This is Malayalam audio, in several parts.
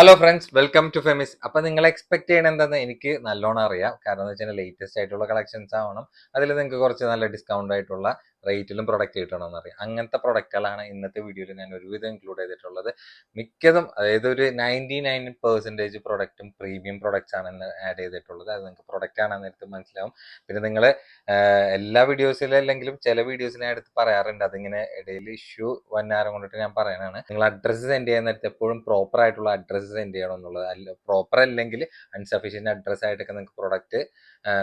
ഹലോ ഫ്രണ്ട്സ്, വെൽക്കം ടു ഫെമിസ്. അപ്പൊ നിങ്ങൾ എക്സ്പെക്ട് ചെയ്യണത് എന്താന്ന് എനിക്ക് നല്ലോണം അറിയാം. കാരണം എന്ന് വെച്ചാൽ ലേറ്റസ്റ്റ് ആയിട്ടുള്ള കളക്ഷൻസ് ആവണം, അതിൽ നിങ്ങൾക്ക് കുറച്ച് നല്ല ഡിസ്കൗണ്ട് ആയിട്ടുള്ള റേറ്റിലും പ്രൊഡക്റ്റ് കിട്ടണമെന്ന് അറിയാം. അങ്ങനത്തെ പ്രൊഡക്റ്റുകളാണ് ഇന്നത്തെ വീഡിയോയിൽ ഞാൻ ഒരുവിധം ഇൻക്ലൂഡ് ചെയ്തിട്ടുള്ളത്. മിക്കതും, അതായത് ഒരു 99% പ്രൊഡക്റ്റും പ്രീമിയം പ്രൊഡക്ട്സ് ആണ് ഇന്ന് ആഡ് ചെയ്തിട്ടുള്ളത്. അത് നിങ്ങൾക്ക് പ്രൊഡക്റ്റ് ആണെന്ന് നേരത്തെ മനസ്സിലാവും. പിന്നെ നിങ്ങൾ എല്ലാ വീഡിയോസിലും അല്ലെങ്കിലും ചില വീഡിയോസിനെ എടുത്ത് പറയാറുണ്ട്, അതിങ്ങനെ ഇടയിൽ ഇഷ്യൂ വന്നാരം കൊണ്ടിട്ട് ഞാൻ പറയാനാണ്. നിങ്ങൾ അഡ്രസ്സ് സെൻഡ് ചെയ്യാൻ നേരത്തെ എപ്പോഴും പ്രോപ്പർ ആയിട്ടുള്ള അഡ്രസ്സ് സെൻഡ് ചെയ്യണം എന്നുള്ളത്. അല്ല, പ്രോപ്പർ അല്ലെങ്കിൽ അൺസഫീഷ്യന്റ് അഡ്രസ് ആയിട്ടൊക്കെ നിങ്ങൾക്ക് പ്രൊഡക്റ്റ്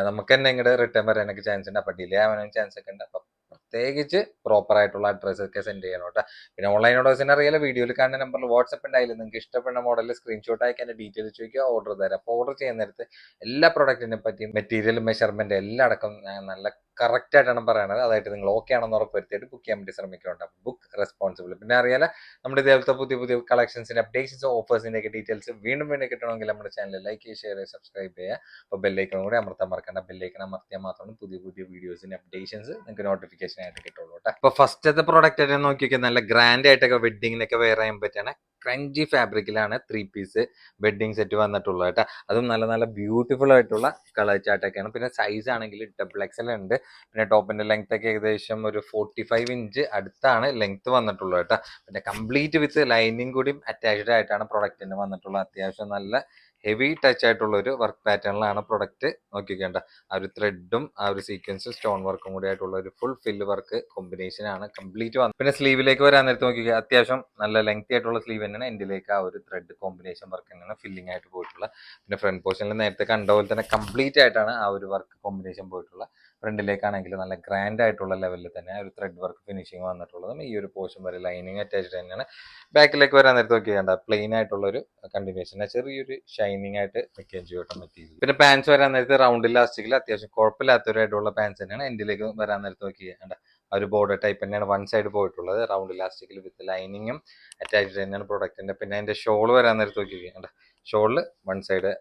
നമുക്ക് തന്നെ ഇങ്ങോട്ട് റിട്ടേൺ വരാനൊക്കെ ചാൻസ് ഉണ്ട്. അപ്പൊ ഡിലേ ആവാനും ചാൻസ് ഒക്കെ ഉണ്ട്. അപ്പൊ പ്രത്യേകിച്ച് പ്രോപ്പർ ആയിട്ടുള്ള അഡ്രസ്സ് ഒക്കെ സെൻഡ് ചെയ്യണം കേട്ടോ. പിന്നെ ഓൺലൈൻ ഓർഡേഴ്സിന് അറിയാലോ, വീഡിയോയിൽ കാണുന്ന നമ്പറിൽ വാട്സ്ആപ്പ് ഉണ്ടായാലും നിങ്ങൾക്ക് ഇഷ്ടപ്പെടുന്ന മോഡലിൽ സ്ക്രീൻഷോട്ട് അയക്കാൻ ഡീറ്റെയിൽസ് ചോദിക്കുക, ഓർഡർ തരാം. അപ്പോൾ ഓർഡർ ചെയ്യുന്ന നേരത്ത് എല്ലാ പ്രൊഡക്റ്റിനെ പറ്റിയും മെറ്റീരിയൽ മെഷർമെന്റ് എല്ലാം അടക്കം നല്ല കറക്റ്റ് ആയിട്ടാണ് പറയുന്നത്. അതായിട്ട് നിങ്ങൾ ഓക്കെ ആണെന്ന് ഉറപ്പുവരുത്തിയിട്ട് ബുക്ക് ചെയ്യാൻ വേണ്ടി ശ്രമിക്കുന്നുണ്ട്. Book responsible. പിന്നെ അറിയാലോ, നമ്മുടെ ഇതേപോലത്തെ പുതിയ പുതിയ കളക്ഷൻസിന്റെ അപ്ഡേഷൻസ്, ഓഫേഴ്സിന്റെ ഒക്കെ ഡീറ്റെയിൽസ് വീണ്ടും വീണ്ടും കിട്ടണമെങ്കിൽ നമ്മുടെ ചാനൽ ലൈക്ക് ചെയ്യുക, ഷെയർ ചെയ്യുക, സബ്സ്ക്രൈബ് ചെയ്യുക. അപ്പോൾ ബെല്ലൈക്കൺ കൂടി അമർത്താൻ മറക്കണ്ട. ബെല്ലൈക്കൺ അമർത്തിയാൽ മാത്രമാണ് പുതിയ പുതിയ വീഡിയോസിന്റെ അപ്ഡേഷൻസ് നിങ്ങൾക്ക് നോട്ടിഫിക്കേഷൻ ആയിട്ട് കിട്ടുള്ളൂ കേട്ടോ. അപ്പോൾ ഫസ്റ്റത്തെ പ്രോഡക്റ്റ് ആയിട്ട് നോക്കിയൊക്കെ നല്ല ഗ്രാൻഡ് ആയിട്ടൊക്കെ വെഡിങ്ങിനൊക്കെ വെയർ ചെയ്യാൻ പറ്റുന്ന ക്രഞ്ചി ഫാബ്രിക്കിലാണ് 3 പീസ് വെഡിങ് സെറ്റ് വന്നിട്ടുള്ളത് കേട്ടോ. അതും നല്ല നല്ല ബ്യൂട്ടിഫുൾ ആയിട്ടുള്ള കളർ ചാർട്ടൊക്കെയാണ്. പിന്നെ സൈസ് ആണെങ്കിൽ XL ഉണ്ട്. പിന്നെ ടോപ്പിന്റെ ലെങ്ത് ഒക്കെ ഏകദേശം ഒരു 45 ഇഞ്ച് അടുത്താണ് ലെങ്ത് വന്നിട്ടുള്ളത് കേട്ടോ. പിന്നെ കംപ്ലീറ്റ് വിത്ത് ലൈനിങ് കൂടി അറ്റാച്ച്ഡ് ആയിട്ടാണ് പ്രൊഡക്റ്റിന് വന്നിട്ടുള്ളത്. അത്യാവശ്യം നല്ല ഹെവി ടച്ച് ആയിട്ടുള്ള ഒരു വർക്ക് പാറ്റേണിലാണ് പ്രൊഡക്റ്റ് നോക്കിക്കേണ്ട. ആ ഒരു ത്രെഡും ആ ഒരു സീക്വൻസും സ്റ്റോൺ വർക്കും കൂടി ആയിട്ടുള്ള ഒരു ഫുൾ ഫില്ല് വർക്ക് കോമ്പിനേഷൻ ആണ് കംപ്ലീറ്റ് വന്നത്. പിന്നെ സ്ലീവിലേക്ക് വരാൻ നേരത്തെ നോക്കിക്കുക, അത്യാവശ്യം നല്ല ലെങ്തി ആയിട്ടുള്ള സ്ലീവ് തന്നെയാണ്. എൻഡിലേക്ക് ആ ഒരു ത്രെഡ് കോമ്പിനേഷൻ വർക്ക് തന്നെയാണ് ഫില്ലിംഗ് ആയിട്ട് പോയിട്ടുള്ളത്. പിന്നെ ഫ്രണ്ട് പോർഷനിൽ നേരത്തെ കണ്ട പോലെ തന്നെ കംപ്ലീറ്റ് ആയിട്ടാണ് ആ ഒരു വർക്ക് കോമ്പിനേഷൻ പോയിട്ടുള്ളത്. ഫ്രണ്ടിലേക്കാണെങ്കിൽ നല്ല ഗ്രാൻഡ് ആയിട്ടുള്ള ലെവലിൽ തന്നെ ഒരു ത്രെഡ് വർക്ക് ഫിനിഷിങ് വന്നിട്ടുള്ളതും ഈ ഒരു പോർഷൻ വരെ ലൈനിങ് അറ്റാച്ച്ഡ് തന്നെയാണ്. ബാക്കിലേക്ക് വരാൻ നേരത്തെ നോക്കിയാൽ പ്ലെയിൻ ആയിട്ടുള്ള ഒരു കണ്ടിന്യൂഷൻ ചെറിയൊരു ഷൈനിങ് ആയിട്ട് നിൽക്കുകയും ചെയ്യും മെറ്റീരിയൽ. പിന്നെ പാൻസ് വരാൻ നേരത്തെ റൗണ്ട് ഇലാസ്റ്റിക്കിൽ അത്യാവശ്യം കുഴപ്പമില്ലാത്തൊരായിട്ടുള്ള പാൻസ് തന്നെയാണ്. എൻഡിലേക്ക് വരാൻ നേരത്തെ നോക്കിയാൽ ആ ഒരു ബോർഡർ ടൈപ്പ് തന്നെയാണ് വൺ സൈഡ് പോയിട്ടുള്ളത്. റൗണ്ട് ഇലാസ്റ്റിക്കിൽ വിത്ത് ലൈനിങ്ങും അറ്റാച്ച്ഡ് തന്നെയാണ് പ്രൊഡക്റ്റിന്റെ. പിന്നെ അതിന്റെ ഷോൾ വരാൻ നേരത്തെ നോക്കിയാൽ ഷോളിൽ വൺ സൈഡ്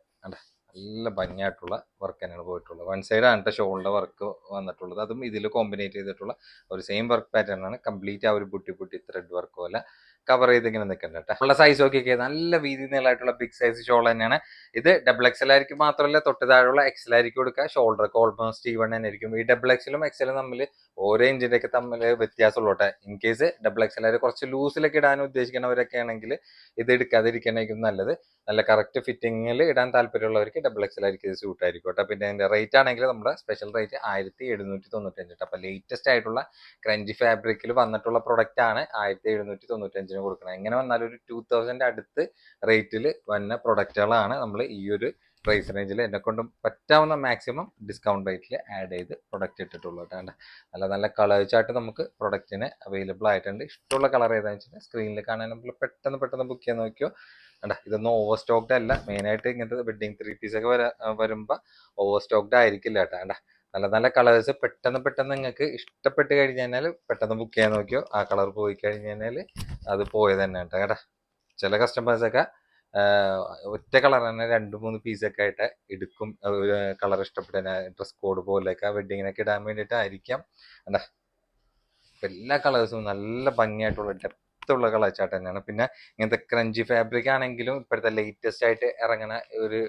നല്ല ഭംഗിയായിട്ടുള്ള വർക്ക് തന്നെയാണ് പോയിട്ടുള്ളത്. വൺ സൈഡ് ആണ് ഷോളിന്റെ വർക്ക് വന്നിട്ടുള്ളത്. അതും ഇതിൽ കോമ്പിനേറ്റ് ചെയ്തിട്ടുള്ള ഒരു സെയിം വർക്ക് പാറ്റേൺ ആണ്. കംപ്ലീറ്റ് ആ ഒരു പുട്ടി ത്രെഡ് വർക്ക് പോലെ കവർ ചെയ്ത് ഇങ്ങനെ നിൽക്കുന്നുണ്ട് കേട്ടോ. ഉള്ള സൈസ് നോക്കിയൊക്കെ നല്ല വീതി നീളമായിട്ടുള്ള ബിഗ് സൈസ് ഷോൾ തന്നെയാണ്. ഇത് XL ആയിരിക്കും മാത്രമല്ല, തൊട്ട് താഴെയുള്ള XL ആയിരിക്കും കൊടുക്കുക. ഷോൾഡറൊക്കെ ഓൾമോസ്റ്റ് ഈവൺ തന്നെ ആയിരിക്കും. ഈ XL XL തമ്മിൽ ഓരോ ഇഞ്ചിന്റെ ഒക്കെ തമ്മിൽ വ്യത്യാസമുള്ളൂട്ടെ. ഇൻ കേസ് XL കുറച്ച് ലൂസിലൊക്കെ ഇടാൻ ഉദ്ദേശിക്കുന്നവരൊക്കെ ആണെങ്കിൽ ഇത് എടുക്കാതിരിക്കാനായിരിക്കും നല്ലത്. നല്ല കറക്റ്റ് ഫിറ്റിങ്ങിൽ ഇടാൻ താല്പര്യമുള്ളവർക്ക് XL ആയിരിക്കും ഇത് സൂട്ട് ആയിരിക്കും കേട്ടോ. പിന്നെ അതിന്റെ റേറ്റ് ആണെങ്കിൽ നമ്മുടെ സ്പെഷ്യൽ റേറ്റ് 1795. അപ്പൊ ലേറ്റസ്റ്റ് ആയിട്ടുള്ള ക്രഞ്ചി ഫാബ്രിക്കിൽ വന്നിട്ടുള്ള പ്രൊഡക്റ്റ് ആണ് 1795 കൊടുക്കുന്നത്. എങ്ങനെ വന്നാലും ഒരു 2000 അടുത്ത് റേറ്റിൽ വന്ന പ്രൊഡക്റ്റുകളാണ് നമ്മൾ ഈ ഒരു പ്രൈസ് റേഞ്ചിൽ എന്നെ കൊണ്ടും പറ്റാവുന്ന മാക്സിമം ഡിസ്കൗണ്ട് റേറ്റിൽ ആഡ് ചെയ്ത് പ്രൊഡക്റ്റ് ഇട്ടിട്ടുള്ളൂ കേട്ടോ. നല്ല നല്ല കളേഴ്സ് ആയിട്ട് നമുക്ക് പ്രൊഡക്റ്റിന് അവൈലബിൾ ആയിട്ടുണ്ട്. ഇഷ്ടമുള്ള കളർ ഏതാണെന്ന് വെച്ചാൽ സ്ക്രീനിൽ കാണാൻ നമ്മൾ പെട്ടെന്ന് ബുക്ക് ചെയ്യാൻ നോക്കിയോ. ഇതൊന്നും ഓവർ സ്റ്റോക്ഡ് അല്ല. മെയിനായിട്ട് ഇങ്ങനത്തെ വെഡിങ് 3 പീസ് ഒക്കെ വരുമ്പോൾ ഓവർ സ്റ്റോക്ഡ് ആയിരിക്കില്ല കേട്ടോ. നല്ല നല്ല കളേഴ്സ് പെട്ടെന്ന് നിങ്ങൾക്ക് ഇഷ്ടപ്പെട്ട് കഴിഞ്ഞാൽ പെട്ടെന്ന് ബുക്ക് ചെയ്യാൻ നോക്കിയോ. ആ കളർ പോയി കഴിഞ്ഞാൽ അത് പോയത് തന്നെ കേട്ടോ. ചില കസ്റ്റമേഴ്സൊക്കെ ഒറ്റ കളർ തന്നെ 2-3 പീസൊക്കെ ആയിട്ട് എടുക്കും. കളർ ഇഷ്ടപ്പെട്ട ഡ്രസ് കോഡ് പോലെയൊക്കെ വെഡിങ്ങിനൊക്കെ ഇടാൻ വേണ്ടിയിട്ടായിരിക്കാം. എല്ലാ കളേഴ്സും നല്ല ഭംഗിയായിട്ടുള്ള ഡെപ്തുള്ള കളർ ചാർട്ട് തന്നെയാണ്. പിന്നെ ഇങ്ങനത്തെ ക്രഞ്ചി ഫാബ്രിക് ആണെങ്കിലും ഇപ്പോഴത്തെ ലേറ്റസ്റ്റ് ആയിട്ട് ഇറങ്ങുന്ന ഒരു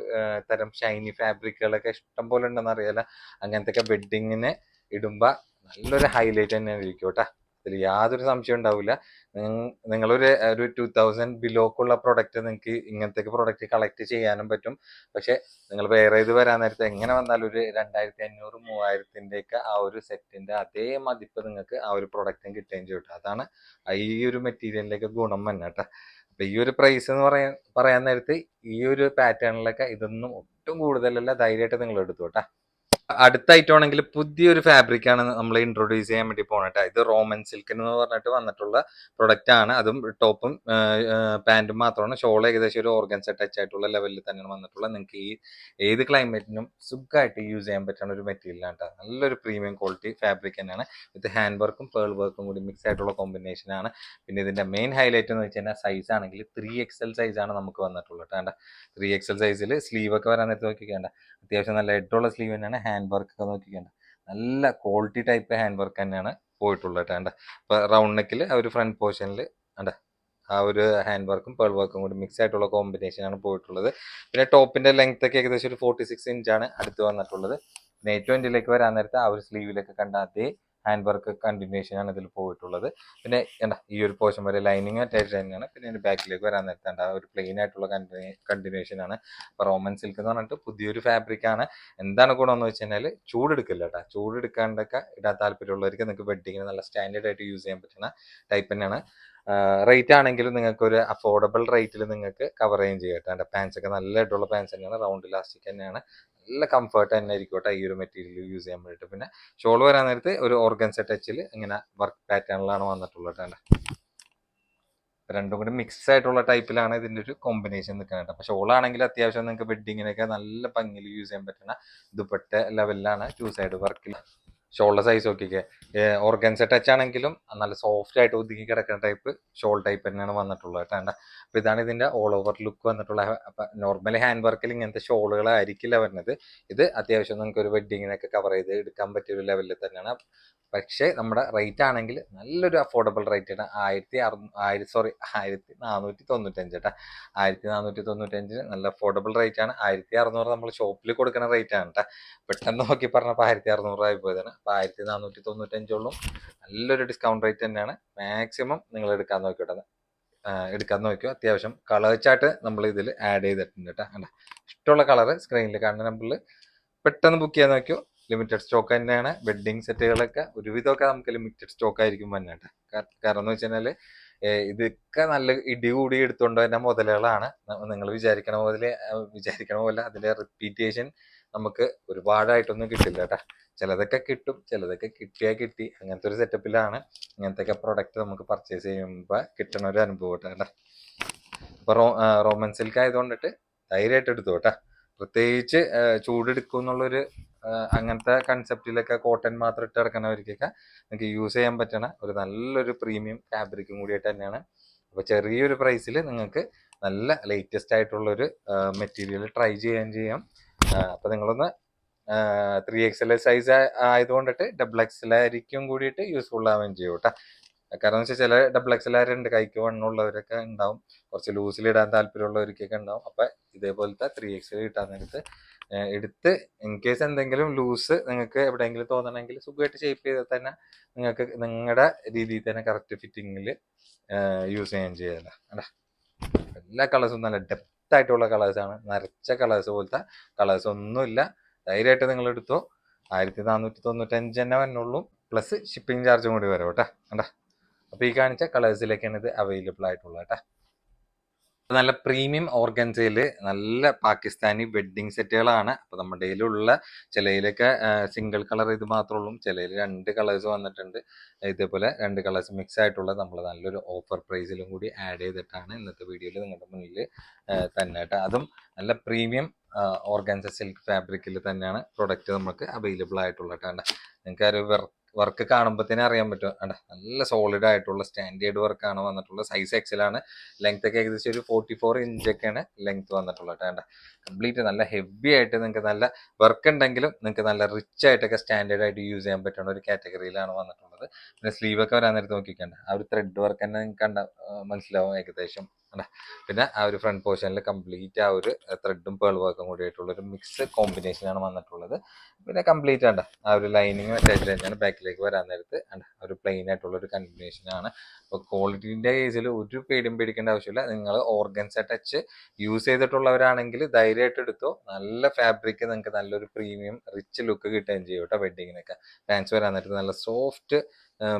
തരം ഷൈനി ഫാബ്രിക്കുകളൊക്കെ ഇഷ്ടം പോലെ ഉണ്ടെന്ന് അറിയാലോ. അങ്ങനത്തെ ഒക്കെ വെഡിങ്ങിന് ഇടുമ്പോൾ നല്ലൊരു ഹൈലൈറ്റ് തന്നെ ആയിരിക്കും കേട്ടോ. അതിൽ യാതൊരു സംശയം ഉണ്ടാവില്ല. നിങ്ങളൊരു 2000 ബിലോക്കുള്ള പ്രൊഡക്റ്റ് നിങ്ങൾക്ക് ഇങ്ങനത്തെ പ്രൊഡക്റ്റ് കളക്ട് ചെയ്യാനും പറ്റും. പക്ഷെ നിങ്ങൾ വേറെ ഇത് വരാൻ നേരത്തെ എങ്ങനെ വന്നാലും ഒരു 2500-3000 ഒക്കെ ആ ഒരു സെറ്റിന്റെ അതേ മതിപ്പ് നിങ്ങൾക്ക് ആ ഒരു പ്രൊഡക്റ്റും കിട്ടുകയും ചെയ്യും. അതാണ് ഈ ഒരു മെറ്റീരിയലിലേക്ക് ഗുണം തന്നെ കേട്ടോ. അപ്പൊ ഈ ഒരു പ്രൈസ് എന്ന് പറയാൻ നേരത്ത് ഈ ഒരു പാറ്റേണിലൊക്കെ ഇതൊന്നും ഒട്ടും കൂടുതലല്ല. ധൈര്യമായിട്ട് നിങ്ങൾ എടുത്തു കേട്ടാ. അടുത്ത ഐറ്റം ആണെങ്കിൽ പുതിയൊരു ഫാബ്രിക് ആണ് നമ്മൾ ഇൻട്രൊഡ്യൂസ് ചെയ്യാൻ വേണ്ടി പോണേട്ടാ. ഇത് റോമൻ സിൽക്ക് എന്ന് പറഞ്ഞിട്ട് വന്നിട്ടുള്ള പ്രൊഡക്റ്റ് ആണ്. അതും ടോപ്പും പാന്റും മാത്രമാണ്. ഷോൾ ഏകദേശം ഒരു ഓർഗൻസ ടച്ച് ആയിട്ടുള്ള ലെവലിൽ തന്നെയാണ് വന്നിട്ടുള്ളത്. നിങ്ങൾക്ക് ഈ ഏത് ക്ലൈമറ്റിനും സുഖമായിട്ട് യൂസ് ചെയ്യാൻ പറ്റുന്ന ഒരു മെറ്റീരിയലാണ് കേട്ടോ. നല്ലൊരു പ്രീമിയം ക്വാളിറ്റി ഫാബ്രിക് തന്നെയാണ്. വിത്ത് ഹാൻഡ് വർക്കും പേൾ വർക്കും കൂടി മിക്സ് ആയിട്ടുള്ള കോമ്പിനേഷൻ ആണ്. പിന്നെ ഇതിന്റെ മെയിൻ ഹൈലൈറ്റ് എന്ന് വെച്ച് കഴിഞ്ഞാൽ സൈസ് ആണെങ്കിൽ 3XL സൈസാണ് നമുക്ക് വന്നിട്ടുള്ളത് കേട്ടോ. 3XL സൈസിൽ സ്ലീവ് ഒക്കെ വരാൻ നേരത്തെ നോക്കിക്കേണ്ട. അത്യാവശ്യം നല്ല ഹെഡുള്ള സ്ലീവ് തന്നെയാണ്. ഹാൻഡ് വർക്ക് ഒക്കെ നോക്കിക്കേണ്ട നല്ല ക്വാളിറ്റി ടൈപ്പ് ഹാൻഡ് വർക്ക് തന്നെയാണ് പോയിട്ടുള്ളത് കേട്ടോ. ഇപ്പൊ റൗണ്ട് നെക്കിൽ ആ ഒരു ഫ്രണ്ട് പോർഷനിൽ ആ ഒരു ഹാൻഡ് വർക്കും പേൾ വർക്കും കൂടി മിക്സ് ആയിട്ടുള്ള കോമ്പിനേഷനാണ് പോയിട്ടുള്ളത്. പിന്നെ ടോപ്പിന്റെ ലെങ്ത് ഒക്കെ ഏകദേശം ഒരു 46 ഇഞ്ചാണ് അടുത്ത് വന്നിട്ടുള്ളത്. പിന്നെ ഏറ്റവും എൻഡിലേക്ക് വരാൻ നേരത്തെ ആ ഒരു സ്ലീവിലൊക്കെ കണ്ട അതേ ഹാൻഡ് വർക്ക് കണ്ടിന്യൂഷൻ ആണ് ഇതിൽ പോയിട്ടുള്ളത്. പിന്നെ എന്താ ഈ ഒരു പോർഷൻ വരെ ലൈനിങ് അറ്റാച്ച് തന്നെയാണ്. പിന്നെ ഇതിന്റെ ബാക്കിലേക്ക് വരാൻ നേരത്തെ ആ ഒരു പ്ലെയിൻ ആയിട്ടുള്ള കണ്ടിന്യൂഷൻ ആണ്. അപ്പൊ റോമൻ സിൽക്ക് എന്ന് പറഞ്ഞിട്ട് പുതിയൊരു ഫാബ്രിക് ആണ്. എന്താണ് ഗുണമെന്ന് വെച്ച് കഴിഞ്ഞാൽ ചൂടെടുക്കില്ല കേട്ടോ. ചൂടെടുക്കാണ്ടൊക്കെ ഇടാൻ താല്പര്യമുള്ളവർക്ക് നിങ്ങൾക്ക് വെഡിങ്ങിന് നല്ല സ്റ്റാൻഡേർഡ് ആയിട്ട് യൂസ് ചെയ്യാൻ പറ്റുന്ന ടൈപ്പ് തന്നെയാണ്. റേറ്റ് ആണെങ്കിലും നിങ്ങൾക്ക് ഒരു അഫോർഡബിൾ റേറ്റിൽ നിങ്ങൾക്ക് കവർ ചെയ്യുകയും ചെയ്യാം കേട്ടോ. എൻ്റെ പാൻസ് ഒക്കെ നല്ല ആയിട്ടുള്ള പാൻസ് തന്നെയാണ്, റൗണ്ട് ഇലാസ്റ്റിക് തന്നെയാണ്, നല്ല കംഫർട്ട് തന്നെ ആയിരിക്കും കേട്ടോ ഈ ഒരു മെറ്റീരിയൽ യൂസ് ചെയ്യാൻ വേണ്ടിയിട്ട്. പിന്നെ ഷോൾ വരാൻ നേരത്ത് ഒരു ഓർഗൻസ ടച്ചിൽ ഇങ്ങനെ വർക്ക് പാറ്റേണിലാണ് വന്നിട്ടുള്ളത് കേട്ടോ. രണ്ടും കൂടി മിക്സ് ആയിട്ടുള്ള ടൈപ്പിലാണ് ഇതിന്റെ ഒരു കോമ്പിനേഷൻ നിൽക്കുന്നത്. അപ്പൊ ഷോളാണെങ്കിൽ അത്യാവശ്യം നിങ്ങൾക്ക് വെഡിങ്ങിനൊക്കെ നല്ല ഭംഗിയിൽ യൂസ് ചെയ്യാൻ പറ്റുന്ന ദുപ്പട്ട ലെവലിലാണ് ടു സൈഡ് വർക്കിൽ. ഷോളിന്റെ സൈസ് നോക്കിക്കേ, ഓർഗൻസ ടച്ച് ആണെങ്കിലും നല്ല സോഫ്റ്റ് ആയിട്ട് ഒതുങ്ങി കിടക്കുന്ന ടൈപ്പ് ഷോൾ ടൈപ്പ് തന്നെയാണ് വന്നിട്ടുള്ളത് കേട്ടോ. അപ്പൊ ഇതാണ് ഇതിന്റെ ഓൾ ഓവർ ലുക്ക് വന്നിട്ടുള്ള. അപ്പൊ നോർമലി ഹാൻഡ് വർക്കിൽ ഇങ്ങനത്തെ ഷോളുകളായിരിക്കില്ല വരുന്നത്. ഇത് അത്യാവശ്യം നിങ്ങൾക്ക് ഒരു വെഡിങ്ങിനൊക്കെ കവർ ചെയ്ത് എടുക്കാൻ പറ്റിയ ഒരു ലെവലിൽ തന്നെയാണ്. പക്ഷേ നമ്മുടെ റേറ്റ് ആണെങ്കിൽ നല്ലൊരു അഫോർഡബിൾ റേറ്റ് ആണ്. 1495 കേട്ടോ. 1495 നല്ല അഫോർഡബിൾ റേറ്റ് ആണ്. 1600 നമ്മൾ ഷോപ്പിൽ കൊടുക്കുന്ന റേറ്റ് ആണ് കേട്ടോ. പെട്ടെന്ന് നോക്കി പറഞ്ഞപ്പോൾ 1600 ആയി പോയതാണ്. അപ്പൊ 1495 നല്ലൊരു ഡിസ്കൗണ്ട് റേറ്റ് തന്നെയാണ്. മാക്സിമം നിങ്ങൾ എടുക്കാൻ നോക്കിയോട്ടെ, എടുക്കാൻ നോക്കിയോ. അത്യാവശ്യം കളർ ചാർട്ട് നമ്മൾ ഇതിൽ ആഡ് ചെയ്തിട്ടുണ്ട് കേട്ടോ. ഇഷ്ടമുള്ള കളർ സ്ക്രീനിൽ കാണുന്ന നമ്പറിൽ പെട്ടെന്ന് ബുക്ക് ചെയ്യാൻ നോക്കിയോ. ലിമിറ്റഡ് സ്റ്റോക്ക് തന്നെയാണ്. വെഡ്ഡിങ് സെറ്റുകളൊക്കെ ഒരുവിധമൊക്കെ നമുക്ക് ലിമിറ്റഡ് സ്റ്റോക്ക് ആയിരിക്കും വന്നിട്ട്. കാരണം എന്ന് വെച്ച് കഴിഞ്ഞാൽ ഇതൊക്കെ നല്ല ഇടികൂടി എടുത്തുകൊണ്ട് തന്നെ മുതലുകളാണ്. നിങ്ങൾ വിചാരിക്കണ പോലെ അതിന്റെ റിപ്പീറ്റേഷൻ നമുക്ക് ഒരുപാടായിട്ടൊന്നും കിട്ടില്ല കേട്ടോ. ചിലതൊക്കെ കിട്ടും, ചിലതൊക്കെ കിട്ടിയാൽ കിട്ടി. അങ്ങനത്തെ ഒരു സെറ്റപ്പിലാണ് ഇങ്ങനത്തെ പ്രൊഡക്റ്റ് നമുക്ക് പർച്ചേസ് ചെയ്യുമ്പോൾ കിട്ടുന്ന ഒരു അനുഭവം കേട്ടോ. ഇപ്പൊ റോമൻ സിൽക്ക് ആയതുകൊണ്ടിട്ട് ധൈര്യമായിട്ട് എടുത്തു കേട്ടോ. പ്രത്യേകിച്ച് ചൂടെടുക്കും എന്നുള്ളൊരു അങ്ങനത്തെ കൺസെപ്റ്റിലൊക്കെ കോട്ടൺ മാത്രം ഇട്ട് കിടക്കുന്നവർക്കൊക്കെ നിങ്ങൾക്ക് യൂസ് ചെയ്യാൻ പറ്റണ ഒരു നല്ലൊരു പ്രീമിയം ഫാബ്രിക്കും കൂടിയായിട്ട് തന്നെയാണ്. അപ്പോൾ ചെറിയൊരു പ്രൈസിൽ നിങ്ങൾക്ക് നല്ല ലേറ്റസ്റ്റ് ആയിട്ടുള്ളൊരു മെറ്റീരിയൽ ട്രൈ ചെയ്യാം. അപ്പോൾ നിങ്ങളൊന്ന് 3XL സൈസ് ആയതുകൊണ്ടിട്ട് XXL ആയിരിക്കും കൂടിയിട്ട് യൂസ്ഫുൾ ആവുകയും ചെയ്യും കേട്ടോ. കാരണം വെച്ചാൽ ചില XXL ഉണ്ട്, കൈക്ക് വണ്ണുള്ളവരൊക്കെ ഉണ്ടാവും, കുറച്ച് ലൂസിലിടാൻ താല്പര്യമുള്ളവർക്കൊക്കെ ഉണ്ടാവും. അപ്പൊ ഇതേപോലത്തെ 3XL കിട്ടാൻ നേരത്ത് എടുത്ത് ഇൻ കേസ് എന്തെങ്കിലും ലൂസ് നിങ്ങൾക്ക് എവിടെയെങ്കിലും തോന്നണമെങ്കിൽ സുഖമായിട്ട് ഷേപ്പ് ചെയ്താൽ തന്നെ നിങ്ങൾക്ക് നിങ്ങളുടെ രീതിയിൽ തന്നെ കറക്റ്റ് ഫിറ്റിങ്ങിൽ യൂസ് ചെയ്യാൻ ചെയ്യല. എല്ലാ കളേഴ്സും നല്ല ഡെപ്ത് ആയിട്ടുള്ള കളേഴ്സാണ്, നരച്ച കളേഴ്സ് പോലത്തെ കളേഴ്സ് ഒന്നുമില്ല. ധൈര്യമായിട്ട് നിങ്ങൾ എടുത്തോ. 1495 തന്നെ വന്നുള്ളൂ, പ്ലസ് ഷിപ്പിംഗ് ചാർജും കൂടി വരും കേട്ടോ. അപ്പൊ ഈ കാണിച്ച കളേഴ്സിലേക്കാണ് ഇത് അവൈലബിൾ ആയിട്ടുള്ളത് കേട്ടോ. നല്ല പ്രീമിയം ഓർഗൻസയില് നല്ല പാകിസ്ഥാനി വെഡ്ഡിങ് സെറ്റുകളാണ്. അപ്പൊ നമ്മുടെ കയ്യിലുള്ള ചിലയിലൊക്കെ സിംഗിൾ കളർ ഇത് മാത്രമേ ഉള്ളൂ, ചിലയിൽ 2 കളേഴ്സ് വന്നിട്ടുണ്ട്. ഇതേപോലെ 2 കളേഴ്സ് മിക്സ് ആയിട്ടുള്ള നമ്മൾ നല്ലൊരു ഓഫർ പ്രൈസിലും കൂടി ആഡ് ചെയ്തിട്ടാണ് ഇന്നത്തെ വീഡിയോയിൽ നിങ്ങളുടെ മുന്നിൽ തന്നെ കേട്ടോ. അതും നല്ല പ്രീമിയം ഓർഗൻസ സിൽക്ക് ഫാബ്രിക്കിൽ തന്നെയാണ് പ്രൊഡക്റ്റ് നമുക്ക് അവൈലബിൾ ആയിട്ടുള്ളത് കേട്ടോ. നിങ്ങൾക്ക് ഒരു വർക്ക് കാണുമ്പോൾ തന്നെ അറിയാൻ പറ്റും. നല്ല സോളിഡ് ആയിട്ടുള്ള സ്റ്റാൻഡേർഡ് വർക്കാണ് വന്നിട്ടുള്ളത്. സൈസ് XL ആണ്. ലെങ്ത് ഒക്കെ ഏകദേശം ഒരു 44 ഇഞ്ചൊക്കെയാണ് ലെങ്ത് വന്നിട്ടുള്ളത് കേട്ടോ. കംപ്ലീറ്റ് നല്ല ഹെവി ആയിട്ട് നിങ്ങൾക്ക് നല്ല വർക്ക് ഉണ്ടെങ്കിലും നിങ്ങൾക്ക് നല്ല റിച്ച് ആയിട്ടൊക്കെ സ്റ്റാൻഡേർഡ് ആയിട്ട് യൂസ് ചെയ്യാൻ പറ്റുന്ന ഒരു കാറ്റഗറിയിലാണ് വന്നിട്ടുള്ളത്. പിന്നെ സ്ലീവ് ഒക്കെ വരാൻ നേരത്ത് നോക്കിക്കണ്ട, ആ ഒരു ത്രെഡ് വർക്ക് തന്നെ നിങ്ങൾക്ക് കണ്ട മനസ്സിലാവും ഏകദേശം. പിന്നെ ആ ഒരു ഫ്രണ്ട് പോർഷനിൽ കംപ്ലീറ്റ് ആ ഒരു ത്രെഡും പേൾ വർക്കും കൂടി ആയിട്ടുള്ള ഒരു മിക്സ് കോമ്പിനേഷനാണ് വന്നിട്ടുള്ളത്. പിന്നെ കംപ്ലീറ്റ് ആ ഒരു ലൈനിങ് അറ്റാച്ച് തന്നെയാണ് ബാക്കിലേക്ക് വരാൻ നേരത്ത്. ഒരു പ്ലെയിൻ ആയിട്ടുള്ള ഒരു കണ്ടിന്യൂഷനാണ്. അപ്പോൾ ക്വാളിറ്റീൻ്റെ കേസിൽ ഒരു പേടിക്കേണ്ട ആവശ്യമില്ല. നിങ്ങൾ ഓർഗൻസ ടച്ച് യൂസ് ചെയ്തിട്ടുള്ളവരാണെങ്കിൽ ധൈര്യമായിട്ട് എടുത്തോ. നല്ല ഫാബ്രിക് നിങ്ങൾക്ക് നല്ലൊരു പ്രീമിയം റിച്ച് ലുക്ക് കിട്ടുകയും ചെയ്യും കേട്ടോ. വെഡ്ഡിങ്ങിനൊക്കെ പാൻസ് വരാൻ നേരത്ത് നല്ല സോഫ്റ്റ്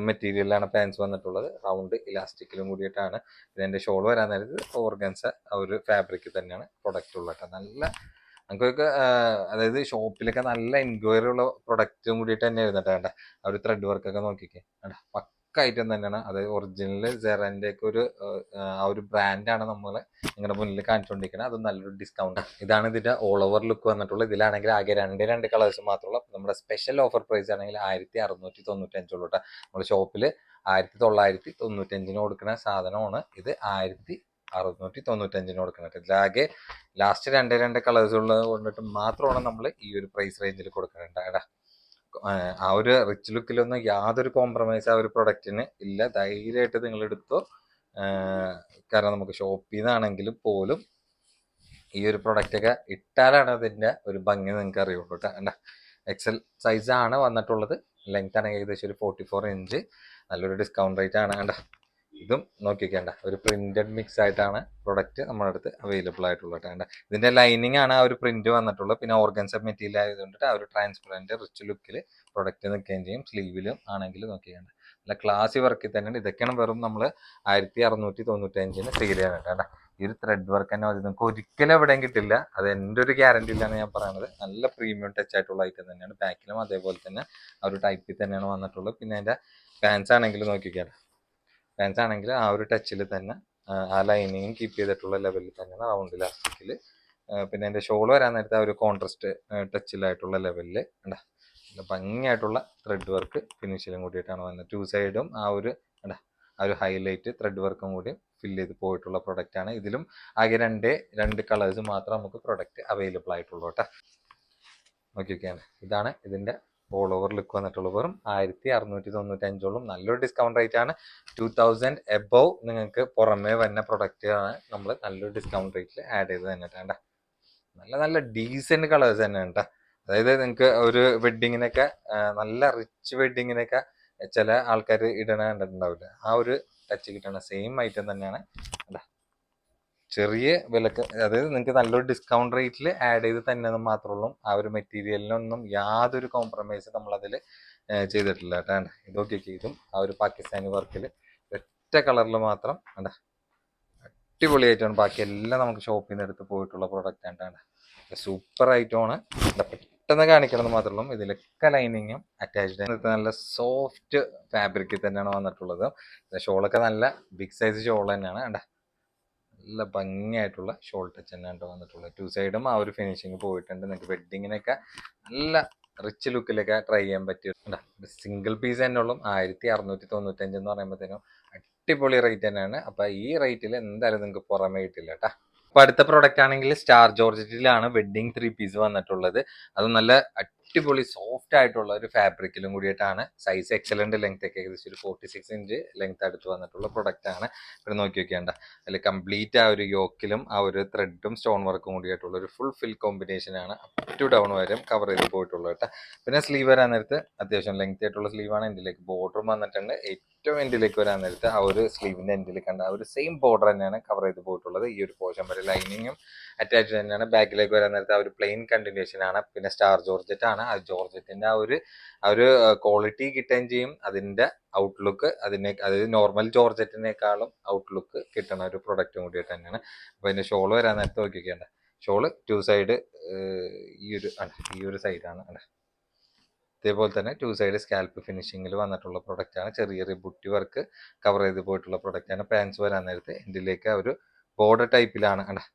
മെറ്റീരിയലാണ് പാൻസ് വന്നിട്ടുള്ളത്, റൗണ്ട് ഇലാസ്റ്റിക്കിലും കൂടിയിട്ടാണ്. ഇതിൻ്റെ ഷോൾ വരാൻ നേരത്ത് ഓർഗൻസ ആ ഒരു ഫാബ്രിക് തന്നെയാണ് പ്രൊഡക്റ്റ് ഉള്ളത് കേട്ടോ. നല്ല നമുക്കൊക്കെ അതായത് ഷോപ്പിലൊക്കെ നല്ല എൻക്വയറി ഉള്ള പ്രൊഡക്റ്റും കൂടിയിട്ട് തന്നെ ആയിരുന്നു കേട്ടോ. ആ ഒരു ത്രെഡ് വർക്കൊക്കെ നോക്കിക്കേ, പക്ക ഐറ്റം തന്നെയാണ്. അത് ഒറിജിനൽ സെറന്റെ ഒക്കെ ആ ഒരു ബ്രാൻഡാണ് നമ്മൾ നിങ്ങളുടെ മുന്നിൽ കാണിച്ചുകൊണ്ടിരിക്കുന്നത്. അത് നല്ലൊരു ഡിസ്കൗണ്ട്. ഇതാണ് ഇതിന്റെ ഓൾ ഓവർ ലുക്ക് വന്നിട്ടുള്ളത്. ഇതിലാണെങ്കിൽ ആകെ രണ്ട് കളേഴ്സ് മാത്രമുള്ള നമ്മുടെ സ്പെഷ്യൽ ഓഫർ പ്രൈസ് ആണെങ്കിൽ 1695 ഉള്ളൂ കേട്ടോ. നമ്മുടെ ഷോപ്പിൽ 1995 കൊടുക്കുന്ന സാധനമാണ് ഇത് 1695 കൊടുക്കുന്നത്. ഇതിലാകെ ലാസ്റ്റ് രണ്ട് കളേഴ്സ് ഉള്ളത് കൊണ്ടിട്ട് മാത്രമാണ് നമ്മൾ ഈ ഒരു പ്രൈസ് റേഞ്ചിൽ കൊടുക്കുന്നുണ്ട്. ആ ഒരു റിച്ച് ലുക്കിലൊന്നും യാതൊരു കോംപ്രമൈസ് ആ ഒരു പ്രൊഡക്റ്റിന് ഇല്ല. ധൈര്യമായിട്ട് നിങ്ങൾ എടുത്തോ. കാരണം നമുക്ക് ഷോപ്പിൽ നിന്നാണെങ്കിലും പോലും ഈ ഒരു പ്രൊഡക്റ്റൊക്കെ ഇട്ടാലാണ് അതിൻ്റെ ഒരു ഭംഗി നിങ്ങൾക്ക് അറിയുള്ളൂ കേട്ടോ. എക്സൽ സൈസാണ് വന്നിട്ടുള്ളത്. ലെങ്ത് ആണെങ്കിൽ ഏകദേശം ഒരു 44 ഇഞ്ച്. നല്ലൊരു ഡിസ്കൗണ്ട് റേറ്റ് ആണ്. കണ്ട ഇതും നോക്കിക്കേണ്ട ഒരു പ്രിന്റഡ് മിക്സ് ആയിട്ടാണ് പ്രൊഡക്റ്റ് നമ്മുടെ അടുത്ത് അവൈലബിൾ ആയിട്ടുള്ളത്. കണ്ട ഇതിന്റെ ലൈനിങ് ആണ് ആ ഒരു പ്രിന്റ് വന്നിട്ടുള്ളത്. പിന്നെ ഓർഗൻസ മെറ്റീരിയൽ ആയതുകൊണ്ട് ആ ഒരു ട്രാൻസ്പെറന്റ് റിച്ച് ലുക്കിൽ പ്രൊഡക്റ്റ് നിൽക്കുകയും ചെയ്യും. സ്ലീവിലും ആണെങ്കിൽ നോക്കിക്കേണ്ട നല്ല ക്ലാസി വർക്കിൽ തന്നെയാണ്. ഇതൊക്കെയാണ് വെറും നമ്മൾ 1695 സെയിൽ ചെയ്യാനായിട്ട്. കേട്ടോ ഈ ഒരു ത്രെഡ് വർക്ക് തന്നെ മതി. നിങ്ങൾക്ക് ഒരിക്കലും എവിടെയും കിട്ടില്ല. അത് എൻ്റെ ഒരു ഗ്യാരണ്ടി ഇല്ലാണ് ഞാൻ പറയുന്നത്. നല്ല പ്രീമിയം ടച്ച് ആയിട്ടുള്ള ഐറ്റം തന്നെയാണ്. ബാക്കിലും അതേപോലെ തന്നെ ആ ഒരു ടൈപ്പിൽ തന്നെയാണ് വന്നിട്ടുള്ളത്. പിന്നെ അതിൻ്റെ പാൻസ് ആണെങ്കിൽ നോക്കിക്കാം. പാൻസ് ആണെങ്കിൽ ആ ഒരു ടച്ചിൽ തന്നെ ആ ലൈനിങ്ങും കീപ്പ് ചെയ്തിട്ടുള്ള ലെവലിൽ തന്നെയാണ് റൗണ്ട് ഇലാസ്റ്റിക്കിൽ. പിന്നെ എൻ്റെ ഷോൾ വരാൻ നേരത്തെ ആ ഒരു കോൺട്രസ്റ്റ് ടച്ചിലായിട്ടുള്ള ലെവലിൽ ഉണ്ടാ ഭംഗിയായിട്ടുള്ള ത്രെഡ് വർക്ക് ഫിനിഷിലും കൂടിയിട്ടാണ് വന്നത്. 2 സൈഡും ആ ഒരു ഹൈലൈറ്റ് ത്രെഡ് വർക്കും കൂടി ഫില്ല് ചെയ്ത് പോയിട്ടുള്ള പ്രൊഡക്റ്റ് ആണ്. ഇതിലും ആകെ രണ്ട് കളേഴ്സ് മാത്രം നമുക്ക് പ്രൊഡക്റ്റ് അവൈലബിൾ ആയിട്ടുള്ളൂ കേട്ടോ. നോക്കിയൊക്കെയാണ് ഇതാണ് ഇതിന്റെ ഓൾ ഓവർ ലുക്ക് വന്നിട്ടുള്ളത്. വെറും 1695 നല്ലൊരു ഡിസ്കൗണ്ട് റേറ്റ് ആണ്. 2000 എബവ് നിങ്ങൾക്ക് പുറമേ വരുന്ന പ്രൊഡക്റ്റ് ആണ് നമ്മൾ നല്ലൊരു ഡിസ്കൗണ്ട് റേറ്റിൽ ആഡ് ചെയ്ത് തന്നെ കേട്ടോ. നല്ല നല്ല ഡീസെന്റ് കളേഴ്സ് തന്നെ കേട്ടോ. അതായത് നിങ്ങൾക്ക് ഒരു വെഡ്ഡിങ്ങിനൊക്കെ നല്ല റിച്ച് വെഡ്ഡിങ്ങിനൊക്കെ ചില ആൾക്കാർ ഇടണ കണ്ടിട്ടുണ്ടാവില്ല. ആ ഒരു ടച്ച് കിട്ടണ സെയിം ഐറ്റം തന്നെയാണ്. ചെറിയ വിലക്ക്, അതായത് നിങ്ങൾക്ക് നല്ലൊരു ഡിസ്കൗണ്ട് റേറ്റിൽ ആഡ് ചെയ്ത് തന്നെ മാത്രമുള്ളൂ. ആ ഒരു മെറ്റീരിയലിനൊന്നും യാതൊരു കോംപ്രമൈസ് നമ്മളതിൽ ചെയ്തിട്ടില്ല കേട്ടോ. ഇതൊക്കെ ഇതും ആ ഒരു പാകിസ്ഥാനി വർക്കിൽ ഒറ്റ കളറിൽ മാത്രം കണ്ട അടിപൊളിയായിട്ടാണ്. ബാക്കി എല്ലാം നമുക്ക് ഷോപ്പിൽ നിന്ന് എടുത്ത് പോയിട്ടുള്ള പ്രൊഡക്റ്റ് ആണ്. സൂപ്പർ ഐറ്റമാണ്. പെട്ടെന്ന് കാണിക്കണമെന്ന് മാത്രമല്ല ഇതിലൊക്കെ ലൈനിങ്ങും അറ്റാച്ച്ഡ് ആണ്. നല്ല സോഫ്റ്റ് ഫാബ്രിക്കിൽ തന്നെയാണ് വന്നിട്ടുള്ളത്. ഷോളൊക്കെ നല്ല ബിഗ് സൈസ് ഷോൾ തന്നെയാണ്. കണ്ട നല്ല ഭംഗിയായിട്ടുള്ള ഷോൾ ടച്ച് തന്നെയാണ് വന്നിട്ടുള്ളത്. 2 സൈഡും ആ ഒരു ഫിനിഷിങ് പോയിട്ടുണ്ട്. നിങ്ങൾക്ക് വെഡ്ഡിങ്ങിനൊക്കെ നല്ല റിച്ച് ലുക്കിലൊക്കെ ട്രൈ ചെയ്യാൻ പറ്റിയിട്ടുണ്ട്. സിംഗിൾ പീസ് തന്നെ ഉള്ളൂ 1695 എന്ന് പറയുമ്പോഴത്തേനും അടിപൊളി റേറ്റ് തന്നെയാണ്. അപ്പൊ ഈ റേറ്റിൽ എന്തായാലും നിങ്ങൾക്ക് പുറമേ കിട്ടില്ല കേട്ടാ. അപ്പൊ അടുത്ത പ്രോഡക്റ്റ് ആണെങ്കിൽ സ്റ്റാർ ജോർജറ്റിലാണ് വെഡ്ഡിങ് 3 പീസ് വന്നിട്ടുള്ളത്. അത് നല്ല അടിപൊളി സോഫ്റ്റ് ആയിട്ടുള്ള ഒരു ഫാബ്രിക്കിലും കൂടിയിട്ടാണ്. സൈസ് എക്സലന്റ് ലെങ്ത് ഒക്കെ ഏകദേശം ഒരു 46 ഇഞ്ച് ലെങ്ത് അടുത്ത് വന്നിട്ടുള്ള പ്രൊഡക്റ്റ് ആണ്. ഇവിടെ നോക്കി വെക്കേണ്ട അതിൽ കംപ്ലീറ്റ് ആ ഒരു യോക്കിലും ആ ഒരു ത്രെഡും സ്റ്റോൺ വർക്കും കൂടിയായിട്ടുള്ള ഒരു ഫുൾ ഫിൽ കോമ്പിനേഷൻ ആണ്. അപ് ടു ഡൗൺ വരെ കവർ ചെയ്ത് പോയിട്ടുള്ളത് കേട്ടോ. പിന്നെ സ്ലീവ് വരാൻ നേരത്ത് അത്യാവശ്യം ലെങ്ത് ആയിട്ടുള്ള സ്ലീവാണ്. എൻഡിലേക്ക് ബോർഡറും വന്നിട്ടുണ്ട്. ഏറ്റവും എൻഡിലേക്ക് വരാൻ നേരത്ത് ആ ഒരു സ്ലീവിന്റെ എൻഡിൽ കണ്ട ആ ഒരു സെയിം ബോർഡർ തന്നെയാണ് കവർ ചെയ്ത് പോയിട്ടുള്ളത്. ഈ ഒരു പോർഷൻ വരെ ലൈനിങ്ങും അറ്റാച്ച്ഡ് തന്നെയാണ്. ബാക്കിലേക്ക് വരാൻ നേരത്തെ ആ ഒരു പ്ലെയിൻ കണ്ടിന്യൂഷൻ ആണ്. പിന്നെ സ്റ്റാർ ജോർജറ്റ് ആണ്. ആ ജോർജറ്റിന്റെ ആ ഒരു ക്വാളിറ്റി കിട്ടുകയും ചെയ്യും. അതിന്റെ ഔട്ട്ലുക്ക് അതായത് നോർമൽ ജോർജറ്റിനേക്കാളും ഔട്ട്ലുക്ക് കിട്ടുന്ന ഒരു പ്രൊഡക്റ്റും കൂടിയിട്ട് തന്നെയാണ്. അപ്പൊ അതിന്റെ ഷോള് വരാൻ നേരത്തെ നോക്കിക്കേണ്ട. ഷോള് 2 സൈഡ് ഈ ഒരു സൈഡാണ്. ഇതേപോലെ തന്നെ 2 സൈഡ് സ്കാൽപ്പ് ഫിനിഷിങ്ങിൽ വന്നിട്ടുള്ള പ്രൊഡക്റ്റ് ആണ്. ചെറിയ ബുട്ടി വർക്ക് കവർ ചെയ്ത് പോയിട്ടുള്ള പ്രൊഡക്റ്റ് ആണ്. പാൻസ് വരാൻ നേരത്തെ ഇതിലേക്ക് ഒരു ബോർഡർ ടൈപ്പിലാണ്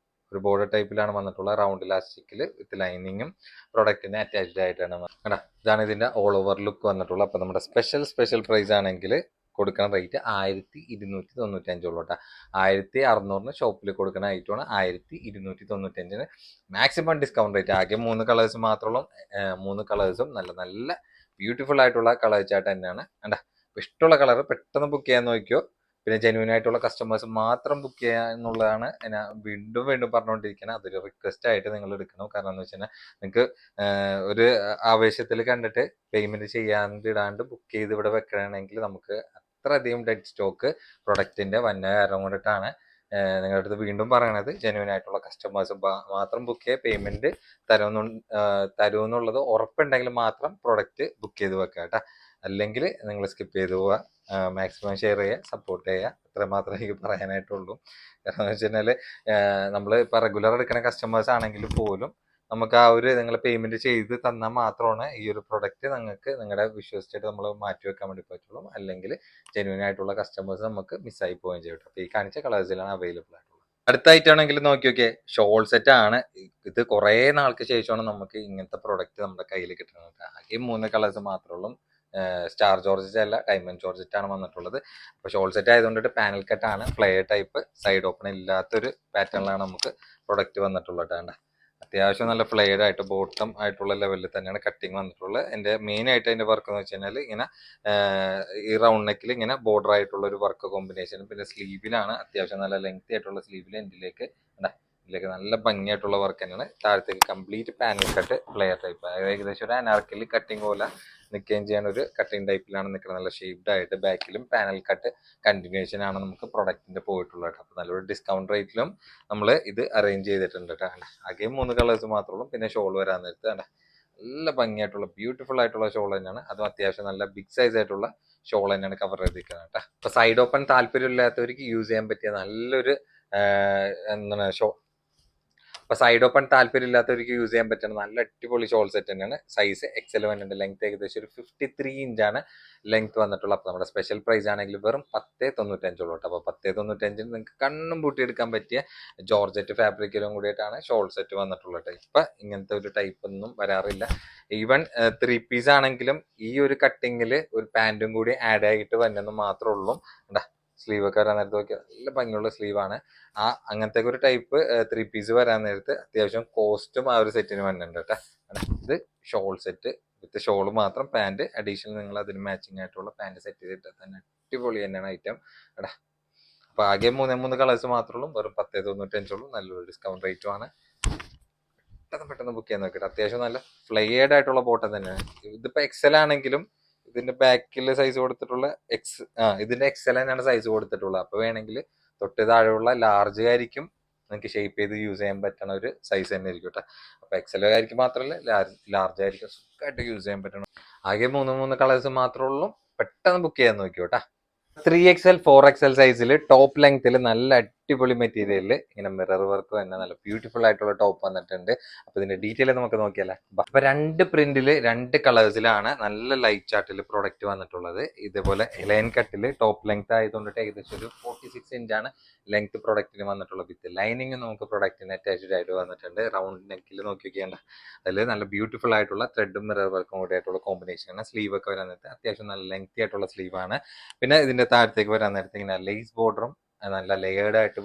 ഒരു ബോർഡർ ടൈപ്പിലാണ് വന്നിട്ടുള്ള റൗണ്ട് ഇലാസ്റ്റിക്കിൽ വിത്ത് ലൈനിങ്ങും പ്രൊഡക്റ്റിന് അറ്റാച്ച്ഡ് ആയിട്ടാണ്. ഇതാണ് ഇതിന്റെ ഓൾ ഓവർ ലുക്ക് വന്നിട്ടുള്ളത്. അപ്പൊ നമ്മുടെ സ്പെഷ്യൽ പ്രൈസ് ആണെങ്കിൽ കൊടുക്കുന്ന റേറ്റ് 1295 ഉള്ളൂ കേട്ടോ. 1600 ഷോപ്പിൽ കൊടുക്കുന്ന ഐറ്റമാണ് 1295 മാക്സിമം ഡിസ്കൗണ്ട് റേറ്റ്. ആകെ 3 കളേഴ്സ് മാത്രമുള്ളൂ. 3 കളേഴ്സും നല്ല നല്ല ബ്യൂട്ടിഫുൾ ആയിട്ടുള്ള കളേഴ്സ് ആയിട്ട് തന്നെയാണ്. ഇഷ്ടമുള്ള കളർ പെട്ടെന്ന് ബുക്ക് ചെയ്യാൻ നോക്കിയോ. പിന്നെ ജെന്യൂൻ ആയിട്ടുള്ള കസ്റ്റമേഴ്സ് മാത്രം ബുക്ക് ചെയ്യുക എന്നുള്ളതാണ് ഞാൻ വീണ്ടും പറഞ്ഞുകൊണ്ടിരിക്കുന്നത്. അതൊരു റിക്വസ്റ്റ് ആയിട്ട് നിങ്ങൾ എടുക്കണം. കാരണം എന്ന് വെച്ചാൽ നിങ്ങൾക്ക് ഒരു ആവേശത്തിൽ കണ്ടിട്ട് പേയ്മെന്റ് ചെയ്യാണ്ടിടാണ്ട് ബുക്ക് ചെയ്ത് ഇവിടെ വെക്കണമെങ്കിൽ നമുക്ക് അത്രയധികം ഡെഡ് സ്റ്റോക്ക് പ്രൊഡക്റ്റിന്റെ വന്ന കാരണം കൊണ്ടിട്ടാണ് നിങ്ങളുടെ അടുത്ത് വീണ്ടും പറയണത്. ജെന്യൂൻ ആയിട്ടുള്ള കസ്റ്റമേഴ്സ് മാത്രം ബുക്ക് ചെയ്യുക. പേയ്മെന്റ് തരുമെന്നുള്ളത് ഉറപ്പുണ്ടെങ്കിൽ മാത്രം പ്രൊഡക്റ്റ് ബുക്ക് ചെയ്ത് വെക്കുക കേട്ടോ. അല്ലെങ്കിൽ നിങ്ങൾ സ്കിപ്പ് ചെയ്ത് പോവുക. മാക്സിമം ഷെയർ ചെയ്യുക, സപ്പോർട്ട് ചെയ്യുക. അത്ര മാത്രമേ എനിക്ക് പറയാനായിട്ടുള്ളൂ. കാരണം എന്ന് വെച്ച് കഴിഞ്ഞാൽ നമ്മൾ ഇപ്പോൾ റെഗുലർ എടുക്കുന്ന കസ്റ്റമേഴ്സ് ആണെങ്കിൽ പോലും നമുക്ക് ആ ഒരു നിങ്ങൾ പേയ്മെന്റ് ചെയ്ത് തന്നാൽ മാത്രമാണ് ഈ ഒരു പ്രൊഡക്റ്റ് നിങ്ങൾക്ക് നിങ്ങളുടെ വിശ്വസിച്ചിട്ട് നമ്മൾ മാറ്റി വെക്കാൻ വേണ്ടി പറ്റുള്ളൂ. അല്ലെങ്കിൽ ജെന്യൂൻ ആയിട്ടുള്ള കസ്റ്റമേഴ്സ് നമുക്ക് മിസ്സായി പോവുകയും ചെയ്യും. അപ്പോൾ ഈ കാണിച്ച കളേഴ്സിലാണ് അവൈലബിൾ ആയിട്ടുള്ളത്. അടുത്തായിട്ടാണെങ്കിൽ നോക്കി നോക്കിയേ ഷോൾ സെറ്റ് ആണ്. ഇത് കുറേ നാൾക്ക് ശേഷമാണ് നമുക്ക് ഇങ്ങനത്തെ പ്രൊഡക്റ്റ് നമ്മുടെ കയ്യിൽ കിട്ടുന്നത്. ആകെ 3 കളേഴ്സ് മാത്രമേ ഉള്ളൂ. സ്റ്റാർ ജോർജറ്റ് അല്ല, ഡയമണ്ട് ജോർജറ്റ് ആണ് വന്നിട്ടുള്ളത്. അപ്പോൾ ഷോൾ സെറ്റ് ആയതുകൊണ്ടിട്ട് പാനൽ കട്ടാണ്. ഫ്ലെയർ ടൈപ്പ് സൈഡ് ഓപ്പൺ ഇല്ലാത്തൊരു പാറ്റേണിലാണ് നമുക്ക് പ്രൊഡക്റ്റ് വന്നിട്ടുള്ളത്. അത്യാവശ്യം നല്ല ഫ്ലെയർഡ് ആയിട്ട് ബോട്ടം ആയിട്ടുള്ള ലെവലിൽ തന്നെയാണ് കട്ടിങ് വന്നിട്ടുള്ളത്. എൻ്റെ മെയിൻ ആയിട്ട് അതിന്റെ വർക്ക് എന്ന് വെച്ച് കഴിഞ്ഞാൽ ഇങ്ങനെ ഈ റൗണ്ട് നെക്കിൽ ഇങ്ങനെ ബോർഡർ ആയിട്ടുള്ള ഒരു വർക്ക് കോമ്പിനേഷൻ. പിന്നെ സ്ലീവിലാണ് അത്യാവശ്യം നല്ല ലെങ്തി ആയിട്ടുള്ള സ്ലീവിൽ ഇതിലേക്ക് നല്ല ഭംഗിയായിട്ടുള്ള വർക്ക് തന്നെയാണ്. താഴത്തേക്ക് complete panel cut flare type, ഏകദേശം ഒരു അനാർക്കലി കട്ടിങ് പോലെ നിൽക്കുകയും ചെയ്യാൻ ഒരു കട്ടിങ് ടൈപ്പിലാണ് നിൽക്കുന്നത്. നല്ല ഷേപ്ഡ് ആയിട്ട് ബാക്കിലും പാനൽ കട്ട് കണ്ടിന്യൂഷൻ ആണ് നമുക്ക് പ്രൊഡക്റ്റിന്റെ പോയിട്ടുള്ളത്. അപ്പൊ നല്ലൊരു ഡിസ്കൗണ്ട് റേറ്റിലും നമ്മൾ ഇത് അറേഞ്ച് ചെയ്തിട്ടുണ്ട് കേട്ടോ. ആകെ 3 കളേഴ്സ് മാത്രമേ ഉള്ളൂ. പിന്നെ ഷോൾ വരാൻ നേരത്ത് നല്ല ഭംഗിയായിട്ടുള്ള ബ്യൂട്ടിഫുൾ ആയിട്ടുള്ള ഷോൾ തന്നെയാണ്. അതും അത്യാവശ്യം നല്ല ബിഗ് സൈസ് ആയിട്ടുള്ള ഷോൾ തന്നെയാണ് കവർ ചെയ്തിരിക്കുന്നത് കേട്ടോ. അപ്പൊ സൈഡ് ഓപ്പൺ താല്പര്യമില്ലാത്തവർക്ക് യൂസ് ചെയ്യാൻ പറ്റിയ നല്ലൊരു എന്താണ് അപ്പൊ സൈഡ് ഓപ്പൺ താല്പര്യമില്ലാത്തവർക്ക് യൂസ് ചെയ്യാൻ പറ്റുന്ന നല്ല അടിപൊളി ഷോൾ സെറ്റ് തന്നെയാണ്. സൈസ് എക്സൽ വന്നിട്ടുണ്ട്. ലെങ്ത് ഏകദേശം ഒരു 53 ഇഞ്ചാണ് ലെങ്ത് വന്നിട്ടുള്ളത്. അപ്പൊ നമ്മുടെ സ്പെഷ്യൽ പ്രൈസ് ആണെങ്കിൽ വെറും 10.95 ഉള്ളൂ. അപ്പൊ 10.95 നിങ്ങൾക്ക് കണ്ണും പൂട്ടിയെടുക്കാൻ പറ്റിയ ജോർജറ്റ് ഫാബ്രിക്കിലും കൂടിയിട്ടാണ് ഷോൾ സെറ്റ് വന്നിട്ടുള്ളത്. ഇപ്പൊ ഇങ്ങനത്തെ ഒരു ടൈപ്പ് ഒന്നും വരാറില്ല. ഈവൻ 3 പീസ് ആണെങ്കിലും ഈ ഒരു കട്ടിങ്ങിൽ ഒരു പാന്റും കൂടി ആഡ് ആയിട്ട് വന്നെന്ന് മാത്രമേ ഉള്ളൂ. സ്ലീവ് ഒക്കെ വരാൻ നേരത്ത് നോക്കിയാൽ നല്ല ഭംഗിയുള്ള സ്ലീവാണ്. അങ്ങനത്തെ ഒരു ടൈപ്പ് 3 പീസ് വരാൻ നേരത്ത് അത്യാവശ്യം കോസ്റ്റും ആ ഒരു സെറ്റിന് വന്നിട്ടുണ്ട് കേട്ടോ. ഇത് ഷോൾ സെറ്റ് വിത്ത് ഷോൾ മാത്രം, പാന്റ് അഡീഷണൽ നിങ്ങൾ അതിന് മാച്ചിങ് ആയിട്ടുള്ള പാന്റ് സെറ്റ് ചെയ്തിട്ട് തന്നെ അടിപൊളി തന്നെയാണ് ഐറ്റം എടാ. അപ്പൊ ആകെ 3 കളേഴ്സ് മാത്രമേ ഉള്ളൂ. വെറും 10.95 ഉള്ളൂ. നല്ലൊരു ഡിസ്കൗണ്ട് റേറ്റും ആണ്. പെട്ടെന്ന് ബുക്ക് ചെയ്യാൻ നോക്കിയിട്ട് അത്യാവശ്യം നല്ല ഫ്ലെയർഡ് ആയിട്ടുള്ള ബോട്ടം തന്നെയാണ്. ഇതിപ്പോ എക്സൽ ആണെങ്കിലും ഇതിന്റെ ബാക്കിൽ സൈസ് കൊടുത്തിട്ടുള്ള ഇതിന്റെ എക്സൽ തന്നെയാണ് സൈസ് കൊടുത്തിട്ടുള്ളത്. അപ്പൊ വേണമെങ്കിൽ തൊട്ട് താഴെയുള്ള ലാർജ് ആയിരിക്കും നിങ്ങൾക്ക് ഷേപ്പ് ചെയ്ത് യൂസ് ചെയ്യാൻ പറ്റുന്ന ഒരു സൈസ് തന്നെ ആയിരിക്കും കേട്ടോ. അപ്പൊ എക്സൽ ആയിരിക്കും മാത്രമല്ല ലാർജ് ആയിരിക്കും സുഖമായിട്ട് യൂസ് ചെയ്യാൻ പറ്റണം. ആകെ 3 കളേഴ്സ് മാത്രമേ ഉള്ളൂ. പെട്ടെന്ന് ബുക്ക് ചെയ്യാൻ നോക്കിയോട്ടാ. 3XL 4XL സൈസിൽ ടോപ്പ് ലെങ്ത്തിൽ നല്ല അടിപൊളി മെറ്റീരിയലിൽ ഇങ്ങനെ മിറർ വർക്ക് തന്നെ നല്ല ബ്യൂട്ടിഫുൾ ആയിട്ടുള്ള ടോപ്പ് വന്നിട്ടുണ്ട്. അപ്പൊ ഇതിന്റെ ഡീറ്റെയിൽ നമുക്ക് നോക്കിയാലേ. അപ്പൊ 2 പ്രിന്റിൽ 2 കളേഴ്സിലാണ് നല്ല ലൈറ്റ് ചാർട്ടിൽ പ്രോഡക്റ്റ് വന്നിട്ടുള്ളത്. ഇതേപോലെ ലൈൻ കട്ടിൽ ടോപ്പ് ലെങ്ത് ആയതുകൊണ്ടിട്ട് ഏകദേശം ഒരു 46 ഇഞ്ചാണ് ലെങ്ത് പ്രൊഡക്റ്റിന് വന്നിട്ടുള്ളത്. വിത്ത് ലൈനിങ് നമുക്ക് പ്രൊഡക്റ്റിന് അറ്റാച്ച്ഡ് ആയിട്ട് വന്നിട്ടുണ്ട്. റൗണ്ട് നെക്കിൽ നോക്കി വെക്കേണ്ട അതിൽ നല്ല ബ്യൂട്ടിഫുൾ ആയിട്ടുള്ള ത്രെഡും മിറർ വർക്കും കൂടി ആയിട്ടുള്ള കോമ്പിനേഷൻ ആണ്. സ്ലീവ് ഒക്കെ വരാൻ നേരത്തെ അത്യാവശ്യം നല്ല ലെങ്തി ആയിട്ടുള്ള സ്ലീവാണ്. പിന്നെ ഇതിന്റെ താഴത്തേക്ക് വരാൻ നേരത്തെ ഇങ്ങനെ ലേസ് ബോർഡറും നല്ല ലെയേർഡ് ആയിട്ട്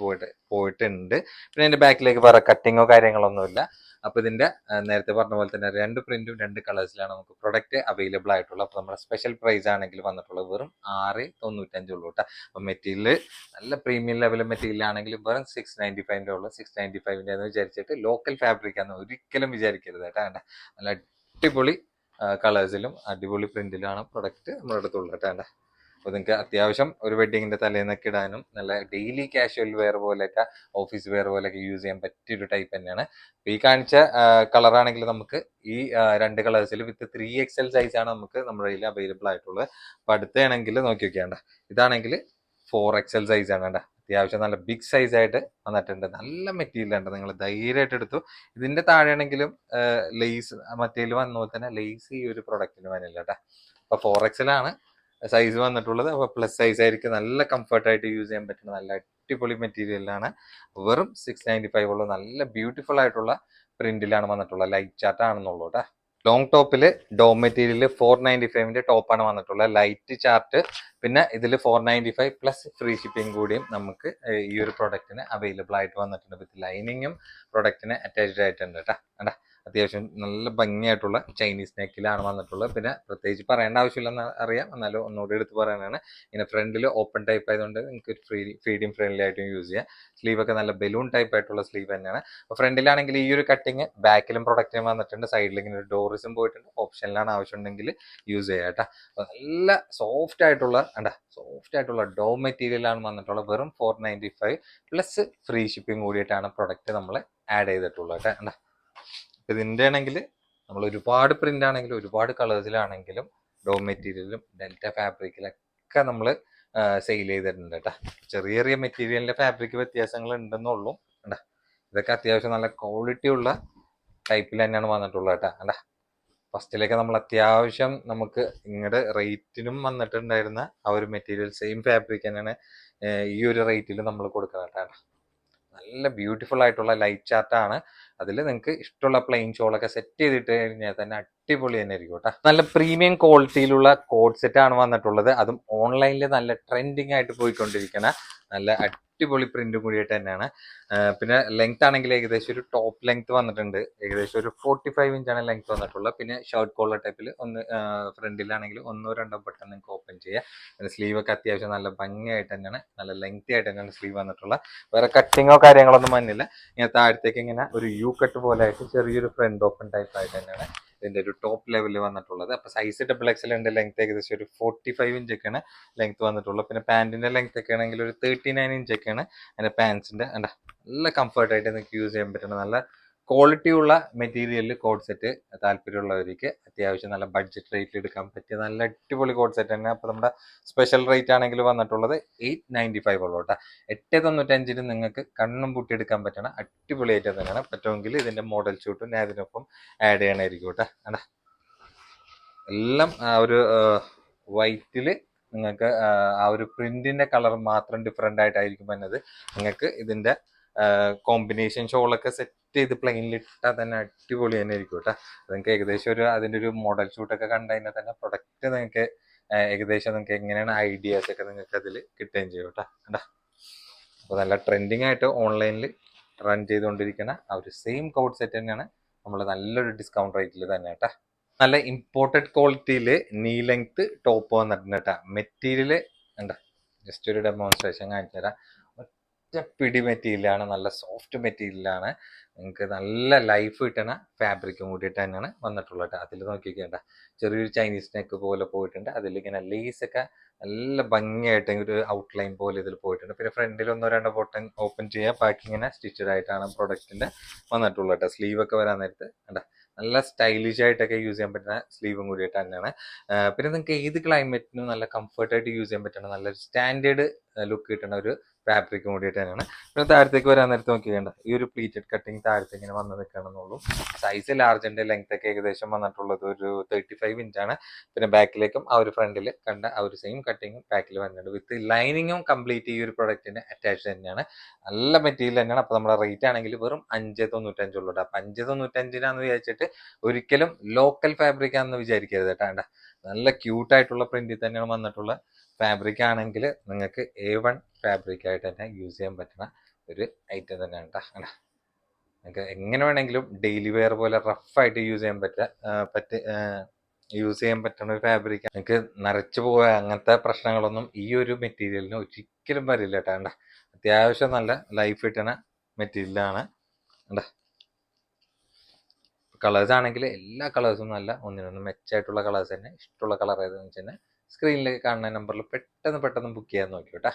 പോയിട്ടുണ്ട്. പിന്നെ ഇതിന്റെ ബാക്കിലേക്ക് വേറെ കട്ടിങ്ങോ കാര്യങ്ങളൊന്നുമില്ല. അപ്പൊ ഇതിന്റെ നേരത്തെ പറഞ്ഞ പോലെ തന്നെ 2 പ്രിന്റും 2 കളേഴ്സിലാണ് നമുക്ക് പ്രൊഡക്റ്റ് അവൈലബിൾ ആയിട്ടുള്ളത്. അപ്പൊ നമ്മുടെ സ്പെഷ്യൽ പ്രൈസ് ആണെങ്കിൽ വന്നിട്ടുള്ളത് വെറും 6.95 ഉള്ളൂ കേട്ടോ. അപ്പൊ മെറ്റീരിയൽ നല്ല പ്രീമിയം ലെവൽ മെറ്റീരിയൽ ആണെങ്കിൽ വെറും 695 ഉള്ളൂ. 695 എന്ന് വിചാരിച്ചിട്ട് ലോക്കൽ ഫാബ്രിക് ആണെന്ന് ഒരിക്കലും വിചാരിക്കരുത് കേട്ടോ. നല്ല അടിപൊളി കളേഴ്സിലും അടിപൊളി പ്രിന്റിലാണ് പ്രൊഡക്റ്റ് നമ്മുടെ അടുത്തുള്ളത് കേട്ടോ. അപ്പോൾ നിങ്ങൾക്ക് അത്യാവശ്യം ഒരു വെഡിങ്ങിന്റെ തലേന്നൊക്കെ ഇടാനും നല്ല ഡെയിലി കാഷ്വൽ വെയർ പോലെയൊക്കെ ഓഫീസ് വെയർ പോലെയൊക്കെ യൂസ് ചെയ്യാൻ പറ്റിയൊരു ടൈപ്പ് തന്നെയാണ്. ഈ കാണിച്ച കളറാണെങ്കിൽ നമുക്ക് ഈ 2 കളേഴ്സിൽ വിത്ത് 3XL സൈസാണ് നമുക്ക് നമ്മുടെ കയ്യിൽ അവൈലബിൾ ആയിട്ടുള്ളത്. അപ്പൊ അടുത്താണെങ്കിൽ നോക്കി വെക്കേണ്ട ഇതാണെങ്കിൽ 4XL സൈസാണ് കേട്ടോ. അത്യാവശ്യം നല്ല ബിഗ് സൈസ് ആയിട്ട് വന്നിട്ടുണ്ട്. നല്ല മെറ്റീരിയൽ ഉണ്ട്, നിങ്ങൾ ധൈര്യമായിട്ട് എടുത്തു. ഇതിന്റെ താഴെയാണെങ്കിലും ലേസ് മറ്റേതിൽ വന്ന പോലെ തന്നെ ലേസ് ഈ ഒരു പ്രൊഡക്റ്റിന് വന്നില്ല കേട്ടോ. അപ്പൊ 4XL ആണ് സൈസ് വന്നിട്ടുള്ളത്. അപ്പൊ പ്ലസ് സൈസ് ആയിരിക്കും. നല്ല കംഫർട്ടായിട്ട് യൂസ് ചെയ്യാൻ പറ്റുന്ന നല്ല അടിപൊളി മെറ്റീരിയലാണ്. വെറും 695 ഉള്ളൂ. നല്ല ബ്യൂട്ടിഫുൾ ആയിട്ടുള്ള പ്രിന്റിലാണ് വന്നിട്ടുള്ളത്. ലൈറ്റ് ചാർട്ട് ആണെന്നുള്ളൂ കേട്ടോ. ലോങ് ടോപ്പിൽ ഡോം മെറ്റീരിയൽ 495 ടോപ്പാണ് വന്നിട്ടുള്ളത്. ലൈറ്റ് ചാർട്ട് പിന്നെ ഇതിൽ 495 പ്ലസ് ഫ്രീ ഷിപ്പിംഗ് കൂടിയും നമുക്ക് ഈ ഒരു പ്രൊഡക്റ്റിന് അവൈലബിൾ ആയിട്ട് വന്നിട്ടുണ്ട്. വിത്ത് ലൈനിങ്ങും പ്രൊഡക്റ്റിന് അറ്റാച്ച്ഡ് ആയിട്ടുണ്ട് കേട്ടോ. അത്യാവശ്യം നല്ല ഭംഗിയായിട്ടുള്ള ചൈനീസ് നെക്കിലാണ് വന്നിട്ടുള്ളത്. പിന്നെ പ്രത്യേകിച്ച് പറയേണ്ട ആവശ്യമില്ലെന്ന് അറിയാം, എന്നാലും ഒന്നുകൂടി എടുത്ത് പറയാനാണ്. ഇങ്ങനെ ഫ്രണ്ടിൽ ഓപ്പൺ ടൈപ്പ് ആയതുകൊണ്ട് നിങ്ങൾക്ക് ഫീഡിങ് ഫ്രണ്ട്ലി ആയിട്ടും യൂസ് ചെയ്യാം. സ്ലീവ് ഒക്കെ നല്ല ബലൂൺ ടൈപ്പ് ആയിട്ടുള്ള സ്ലീവ് തന്നെയാണ്. അപ്പോൾ ഫ്രണ്ടിലാണെങ്കിൽ ഈ ഒരു കട്ടിങ് ബാക്കിലും പ്രൊഡക്റ്റിനും വന്നിട്ടുണ്ട്. സൈഡിൽ ഇങ്ങനെ ഒരു ഡോറിസും പോയിട്ടുണ്ട്. ഓപ്ഷനിലാണ് ആവശ്യമുണ്ടെങ്കിൽ യൂസ് ചെയ്യാം കേട്ടോ. അപ്പോൾ നല്ല സോഫ്റ്റ് ആയിട്ടുള്ള ഡോ മെറ്റീരിയലാണ് വന്നിട്ടുള്ളത്. വെറും 495 പ്ലസ് ഫ്രീ ഷിപ്പിംഗ് കൂടിയിട്ടാണ് പ്രൊഡക്റ്റ് നമ്മൾ ആഡ് ചെയ്തിട്ടുള്ളത് കേട്ടോ. ഇതിന്റെ ആണെങ്കിൽ നമ്മൾ ഒരുപാട് പ്രിന്റ് ആണെങ്കിലും ഒരുപാട് കളേഴ്സിലാണെങ്കിലും ഡോ മെറ്റീരിയലും ഡെൽറ്റ ഫാബ്രിക്കിലൊക്കെ നമ്മൾ സെയിൽ ചെയ്തിട്ടുണ്ട് കേട്ടോ. ചെറിയ മെറ്റീരിയലിന്റെ ഫാബ്രിക് വ്യത്യാസങ്ങൾ ഉണ്ടെന്നുള്ളൂ കേട്ടാ. ഇതൊക്കെ അത്യാവശ്യം നല്ല ക്വാളിറ്റി ഉള്ള ടൈപ്പിൽ തന്നെയാണ് വന്നിട്ടുള്ളത് കേട്ടാ. ഫസ്റ്റിലേക്ക് നമ്മൾ അത്യാവശ്യം നമുക്ക് ഇങ്ങോട്ട് റേറ്റിനും വന്നിട്ടുണ്ടായിരുന്ന ആ ഒരു മെറ്റീരിയൽ സെയിം ഫാബ്രിക് തന്നെയാണ് ഈ ഒരു റേറ്റിൽ നമ്മൾ കൊടുക്കുന്നത് കേട്ടോ. നല്ല ബ്യൂട്ടിഫുൾ ആയിട്ടുള്ള ലൈറ്റ് ചാർട്ടാണ്. അതിൽ നിങ്ങൾക്ക് ഇഷ്ടമുള്ള പ്ലെയിൻ ഷോളൊക്കെ സെറ്റ് ചെയ്തിട്ട് കഴിഞ്ഞാൽ തന്നെ അടിപൊളി തന്നെ ആയിരിക്കും കേട്ടോ. നല്ല പ്രീമിയം ക്വാളിറ്റിയിലുള്ള കോഡ് സെറ്റ് ആണ് വന്നിട്ടുള്ളത്. അതും ഓൺലൈനിൽ നല്ല ട്രെൻഡിങ് ആയിട്ട് പോയിക്കൊണ്ടിരിക്കുന്ന നല്ല അടിപൊളി പ്രിന്റും കൂടിയിട്ട് തന്നെയാണ്. പിന്നെ ലെങ്ത് ആണെങ്കിൽ ഏകദേശം ഒരു ടോപ്പ് ലെങ്ത് വന്നിട്ടുണ്ട്, ഏകദേശം ഒരു 45 ഇഞ്ചാണ് ലെങ്ത് വന്നിട്ടുള്ളത്. പിന്നെ ഷർട്ട് കോളർ ടൈപ്പിൽ ഒന്ന് ഫ്രണ്ടിലാണെങ്കിൽ ഒന്നോ രണ്ടോ ബട്ടൺ നിങ്ങൾക്ക് ഓപ്പൺ ചെയ്യാം. പിന്നെ സ്ലീവ് ഒക്കെ അത്യാവശ്യം നല്ല ഭംഗിയായിട്ട് തന്നെയാണ്, നല്ല ലെങ്തി ആയിട്ട് തന്നെയാണ് സ്ലീവ് വന്നിട്ടുള്ളത്. വേറെ കട്ടിങ്ങോ കാര്യങ്ങളൊന്നും വന്നില്ല. ഇങ്ങനെ താഴത്തേക്ക് ഇങ്ങനെ ഒരു യു കട്ട് പോലെ ആയിട്ട് ചെറിയൊരു ഫ്രണ്ട് ഓപ്പൺ ടൈപ്പ് ആയിട്ട് തന്നെയാണ് ഇതിന്റെ ഒരു ടോപ്പ് ലെവലിൽ വന്നിട്ടുള്ളത്. അപ്പൊ സൈസ് XXL ഉണ്ട്, ലെങ്ത് ഏകദേശം ഒരു 45 ഇഞ്ചൊക്കെയാണ് ലെങ്ത് വന്നിട്ടുള്ളത്. പിന്നെ പാന്റിന്റെ ലെങ്ത് ഒക്കെ ആണെങ്കിൽ ഒരു 39 ഇഞ്ചൊക്കെയാണ് അതിന്റെ പാൻസിന്റെ. നല്ല കംഫർട്ടായിട്ട് നിങ്ങൾക്ക് യൂസ് ചെയ്യാൻ പറ്റുന്ന നല്ല ക്വാളിറ്റി ഉള്ള മെറ്റീരിയലിൽ കോഡ് സെറ്റ് താല്പര്യമുള്ളവർക്ക് അത്യാവശ്യം നല്ല ബഡ്ജറ്റ് റേറ്റിൽ എടുക്കാൻ പറ്റിയ നല്ല അടിപൊളി കോഡ് സെറ്റ് തന്നെ. അപ്പോൾ നമ്മുടെ സ്പെഷ്യൽ റേറ്റ് ആണെങ്കിൽ വന്നിട്ടുള്ളത് 895 ഉള്ളൂ കേട്ടോ. 895 നിങ്ങൾക്ക് കണ്ണും പൂട്ടിയെടുക്കാൻ പറ്റണ അടിപൊളി ഐറ്റം തന്നെയാണ്. പറ്റുമെങ്കിൽ ഇതിന്റെ മോഡൽ ഷൂട്ടും ഞാൻ ഇതിനൊപ്പം ആഡ് ചെയ്യണമായിരിക്കും കേട്ടോ. എല്ലാം ആ ഒരു വൈറ്റില് നിങ്ങൾക്ക് ആ ഒരു പ്രിന്റിന്റെ കളർ മാത്രം ഡിഫറെന്റ് ആയിട്ടായിരിക്കും വരുന്നത്. നിങ്ങൾക്ക് ഇതിന്റെ കോമ്പിനേഷൻ ഷോളൊക്കെ സെറ്റ് ചെയ്ത് പ്ലെയിനിൽ ഇട്ടാൽ തന്നെ അടിപൊളി തന്നെ ആയിരിക്കും കേട്ടോ. നിങ്ങൾക്ക് ഏകദേശം ഒരു അതിന്റെ ഒരു മോഡൽ ഷൂട്ടൊക്കെ കണ്ടു കഴിഞ്ഞാൽ തന്നെ പ്രൊഡക്റ്റ് നിങ്ങൾക്ക് ഏകദേശം നിങ്ങൾക്ക് എങ്ങനെയാണ് ഐഡിയാസ് ഒക്കെ നിങ്ങൾക്ക് അതിൽ കിട്ടുകയും ചെയ്യും കേട്ടോ. അപ്പോൾ നല്ല ട്രെൻഡിങ് ആയിട്ട് ഓൺലൈനിൽ റൺ ചെയ്തുകൊണ്ടിരിക്കുന്ന ആ ഒരു സെയിം കോഡ് സെറ്റ് തന്നെയാണ് നമ്മൾ നല്ലൊരു ഡിസ്കൗണ്ട് റേറ്റിൽ തന്നെ കേട്ടോ. നല്ല ഇമ്പോർട്ടഡ് ക്വാളിറ്റിയിൽ നീ ലെങ്ത് ടോപ്പ് വന്നിട്ടുണ്ട് കേട്ടോ. മെറ്റീരിയൽ എന്താ ജസ്റ്റ് ഒരു ഡെമോൺസ്ട്രേഷൻ കാണിച്ചു തരാം. ഒറ്റ പിടി മെറ്റീരിയലാണ്, നല്ല സോഫ്റ്റ് മെറ്റീരിയലാണ്. നിങ്ങൾക്ക് നല്ല ലൈഫ് കിട്ടണ ഫാബ്രിക്കും കൂടിയിട്ട് തന്നെയാണ് വന്നിട്ടുള്ളത് കേട്ടോ. അതിൽ നോക്കിക്കേണ്ട ചെറിയൊരു ചൈനീസ് നെക്ക് പോലെ പോയിട്ടുണ്ട്. അതിലിങ്ങനെ ലേസൊക്കെ നല്ല ഭംഗിയായിട്ട് ഒരു ഔട്ട്ലൈൻ പോലെ ഇതിൽ പോയിട്ടുണ്ട്. പിന്നെ ഫ്രണ്ടിൽ ഒന്നോ രണ്ടോ ബട്ടൺ ഓപ്പൺ ചെയ്യുക, ബാക്കി ഇങ്ങനെ സ്റ്റിച്ചഡ് ആയിട്ടാണ് പ്രൊഡക്റ്റിന്റെ വന്നിട്ടുള്ളത് കേട്ടോ. സ്ലീവ് ഒക്കെ വരാൻ നേരത്ത് കണ്ട നല്ല സ്റ്റൈലിഷ് ആയിട്ടൊക്കെ യൂസ് ചെയ്യാൻ പറ്റുന്ന സ്ലീവും കൂടിയിട്ട് തന്നെയാണ്. പിന്നെ നിങ്ങൾക്ക് ഏത് ക്ലൈമറ്റിനും നല്ല കംഫർട്ടായിട്ട് യൂസ് ചെയ്യാൻ പറ്റുന്ന നല്ലൊരു സ്റ്റാൻഡേർഡ് ലുക്ക് കിട്ടുന്ന ഒരു ഫാബ്രിക്കും കൂടിയിട്ട് തന്നെയാണ്. പിന്നെ താഴത്തേക്ക് വരാൻ നേരത്തെ നോക്കിക്കേണ്ട ഈ ഒരു പ്ലീറ്റഡ് കട്ടിങ് താഴത്തേക്ക് ഇങ്ങനെ വന്ന് നിൽക്കണമെന്നുള്ളൂ. സൈസ് ലാർജിന്റെ ലെങ്ത് ഒക്കെ ഏകദേശം വന്നിട്ടുള്ളത് ഒരു 35 ഇഞ്ചാണ്. പിന്നെ ബാക്കിലേക്കും ആ ഒരു ഫ്രണ്ടിൽ കണ്ട ആ ഒരു സെയിം കട്ടിങ്ങും ബാക്കിൽ വരുന്നുണ്ട്. വിത്ത് ലൈനിങ്ങും കംപ്ലീറ്റ് ഈ ഒരു പ്രൊഡക്റ്റിന് അറ്റാച്ച് തന്നെയാണ്. നല്ല മെറ്റീരിയൽ തന്നെയാണ്. അപ്പൊ നമ്മുടെ റേറ്റ് ആണെങ്കിൽ വെറും 595 ഉള്ളൂ. അപ്പൊ 595 വിചാരിച്ചിട്ട് ഒരിക്കലും ലോക്കൽ ഫാബ്രിക് ആണെന്ന് വിചാരിക്കരുത് കേട്ടോ. നല്ല ക്യൂട്ടായിട്ടുള്ള പ്രിന്റിൽ തന്നെയാണ് വന്നിട്ടുള്ള ഫാബ്രിക് ആണെങ്കിൽ നിങ്ങൾക്ക് A1 ഫാബ്രിക് ആയിട്ട് തന്നെ യൂസ് ചെയ്യാൻ പറ്റുന്ന ഒരു ഐറ്റം തന്നെയാണ് കേട്ടോ. നിങ്ങൾക്ക് എങ്ങനെ വേണമെങ്കിലും ഡെയിലി വെയർ പോലെ റഫായിട്ട് യൂസ് ചെയ്യാൻ പറ്റുന്ന ഒരു ഫാബ്രിക്. നിങ്ങൾക്ക് നരച്ചു പോവുക അങ്ങനത്തെ പ്രശ്നങ്ങളൊന്നും ഈ ഒരു മെറ്റീരിയലിന് ഒരിക്കലും വരില്ല കേട്ടോ. അത്യാവശ്യം നല്ല ലൈഫ് കിട്ടുന്ന മെറ്റീരിയലാണ്. കളേഴ്സ് ആണെങ്കിൽ എല്ലാ കളേഴ്സും നല്ല ഒന്നിനൊന്നും മെച്ചമായിട്ടുള്ള കളേഴ്സ് തന്നെ. ഇഷ്ടമുള്ള കളർ ഏതെന്ന് വെച്ച് കഴിഞ്ഞാൽ സ്ക്രീനിലേക്ക് കാണുന്ന നമ്പറിൽ പെട്ടെന്ന് ബുക്ക് ചെയ്യാൻ നോക്കി കേട്ടോ.